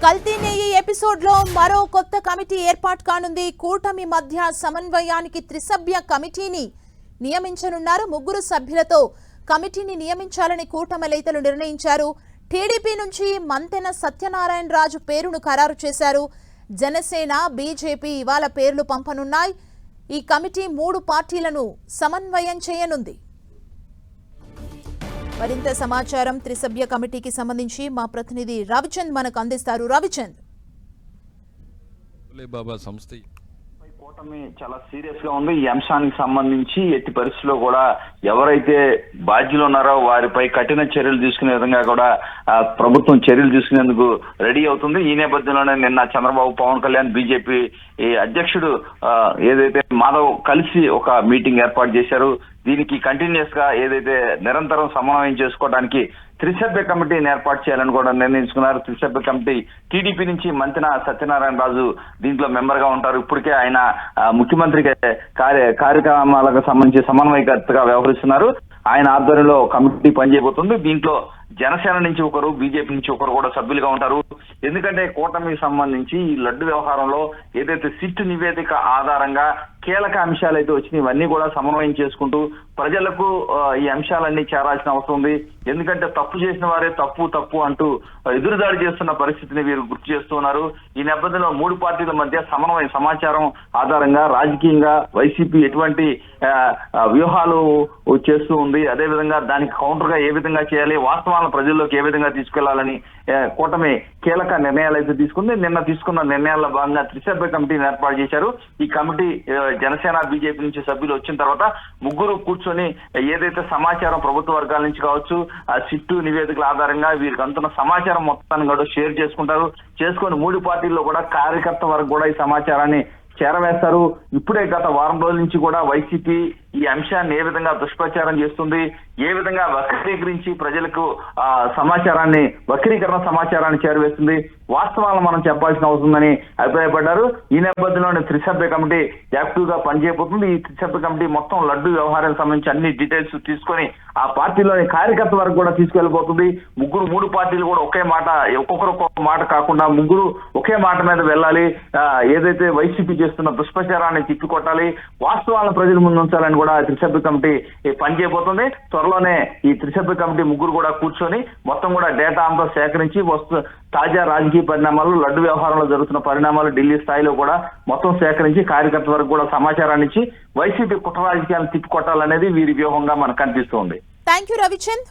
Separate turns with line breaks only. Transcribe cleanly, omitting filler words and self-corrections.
కల్తీ నెయ్యి ఎపిసోడ్ లో మరో కొత్త కమిటీ ఏర్పాటు కానుంది. కూటమి మధ్య సమన్వయానికి త్రిసభ్య కమిటీని నియమించనున్నారు. 3 సభ్యులతో కమిటీని నియమించాలని కూటమి నేతలు నిర్ణయించారు. టీడీపీ నుంచి మంతెన సత్యనారాయణ రాజు పేరును ఖరారు చేశారు. జనసేన, బీజేపీ ఇవాళ పేర్లు పంపనున్నాయి. ఈ కమిటీ 3 పార్టీలను సమన్వయం చేయనుంది. మరింత సమాచారం త్రిసభ్య కమిటీకి సంబంధించి మా ప్రతినిధి రవిచంద్ మనకు అందిస్తారు. రవిచంద్,
కూటమి చాలా సీరియస్ గా ఉంది. ఈ అంశానికి సంబంధించి ఎట్టి పరిస్థితుల్లో కూడా ఎవరైతే బాధ్యులు ఉన్నారో వారిపై కఠిన చర్యలు తీసుకునే విధంగా కూడా ప్రభుత్వం చర్యలు తీసుకునేందుకు రెడీ అవుతుంది. ఈ నేపథ్యంలోనే నిన్న చంద్రబాబు, పవన్ కళ్యాణ్, బీజేపీ అధ్యక్షుడు ఏదైతే మాధవ్ కలిసి ఒక మీటింగ్ ఏర్పాటు చేశారు. దీనికి కంటిన్యూస్ గా ఏదైతే నిరంతరం సమన్వయం చేసుకోవడానికి త్రిసభ్య కమిటీని ఏర్పాటు చేయాలని కూడా నిర్ణయించుకున్నారు. త్రిసభ్య కమిటీ టీడీపీ నుంచి మంతెన సత్యనారాయణ రాజు దీంట్లో మెంబర్ గా ఉంటారు. ఇప్పటికే ఆయన ముఖ్యమంత్రికి కార్యక్రమాలకు సంబంధించి సమన్వయకర్తగా వ్యవహరిస్తున్నారు. ఆయన ఆధ్వర్యంలో కమిటీ పనిచేయబోతుంది. దీంట్లో జనసేన నుంచి ఒకరు, బీజేపీ నుంచి ఒకరు కూడా సభ్యులుగా ఉంటారు. ఎందుకంటే కూటమికి సంబంధించి ఈ లడ్డు వ్యవహారంలో ఏదైతే సిట్ నివేదిక ఆధారంగా కీలక అంశాలు అయితే వచ్చినాయి, ఇవన్నీ కూడా సమన్వయం చేసుకుంటూ ప్రజలకు ఈ అంశాలన్నీ చేరాల్సిన అవసరం ఉంది. ఎందుకంటే తప్పు చేసిన వారే తప్పు అంటూ ఎదురుదాడి చేస్తున్న పరిస్థితిని వీరు గుర్తు చేస్తున్నారు. ఈ నేపథ్యంలో 3 పార్టీల మధ్య సమన్వయ సమాచారం ఆధారంగా రాజకీయంగా వైసీపీ ఎటువంటి వ్యూహాలు చేస్తూ ఉంది, అదేవిధంగా దానికి కౌంటర్ గా ఏ విధంగా చేయాలి, వాస్తవాలను ప్రజల్లోకి ఏ విధంగా తీసుకెళ్లాలని కూటమి కీలక నిర్ణయాలు అయితే తీసుకుంది. నిన్న తీసుకున్న నిర్ణయాల్లో భాగంగా త్రిసభ్య కమిటీని ఏర్పాటు చేశారు. ఈ కమిటీ జనసేన, బీజేపీ నుంచి సభ్యులు వచ్చిన తర్వాత 3 కూర్చొని ఏదైతే సమాచారం ప్రభుత్వ వర్గాల నుంచి కావచ్చు, సిట్టు నివేదికల ఆధారంగా వీరికి అందుతున్న సమాచారం మొత్తాన్ని కూడా షేర్ చేసుకొని 3 పార్టీల్లో కూడా కార్యకర్త వరకు కూడా ఈ సమాచారాన్ని చేరవేస్తారు. ఇప్పుడే గత వారం రోజుల నుంచి కూడా వైసీపీ ఈ అంశాన్ని ఏ విధంగా దుష్ప్రచారం చేస్తుంది, ఏ విధంగా వక్రీకరించి ప్రజలకు వక్రీకరణ సమాచారాన్ని చేరవేస్తుంది, వాస్తవాలను మనం చెప్పాల్సిన అవసరమని అభిప్రాయపడ్డారు. ఈ నేపథ్యంలోనే త్రిసభ్య కమిటీ యాక్టివ్ గా పనిచేయబోతుంది. ఈ త్రిసభ్య కమిటీ మొత్తం లడ్డు వ్యవహారానికి సంబంధించి అన్ని డీటెయిల్స్ తీసుకొని ఆ పార్టీలోని కార్యకర్త వరకు కూడా తీసుకెళ్లిపోతుంది. 3 పార్టీలు కూడా ఒకే మాట, ఒక్కొక్కరు ఒక్కొక్క మాట కాకుండా 3 ఒకే మాట మీద వెళ్ళాలి. ఏదైతే వైసీపీ చేస్తున్న దుష్ప్రచారాన్ని తిప్పికొట్టాలి, వాస్తవాలను ప్రజల ముందు ఉంచాలని కూడా త్రిసభ్య కమిటీ పనిచేయబోతుంది. త్వరలోనే ఈ త్రిసభ్య కమిటీ 3 కూడా కూర్చొని మొత్తం కూడా డేటా అంతా సేకరించి తాజా రాజకీయ పరిణామాలు, లడ్డు వ్యవహారంలో జరుగుతున్న పరిణామాలు ఢిల్లీ స్థాయిలో కూడా మొత్తం సేకరించి కార్యకర్త వరకు కూడా సమాచారాన్ని ఇచ్చి వైసీపీ కుట్ర రాజకీయాలను తిప్పికొట్టాలనేది వీరి వ్యూహంగా మనకు కనిపిస్తోంది.
Thank you Ravichand.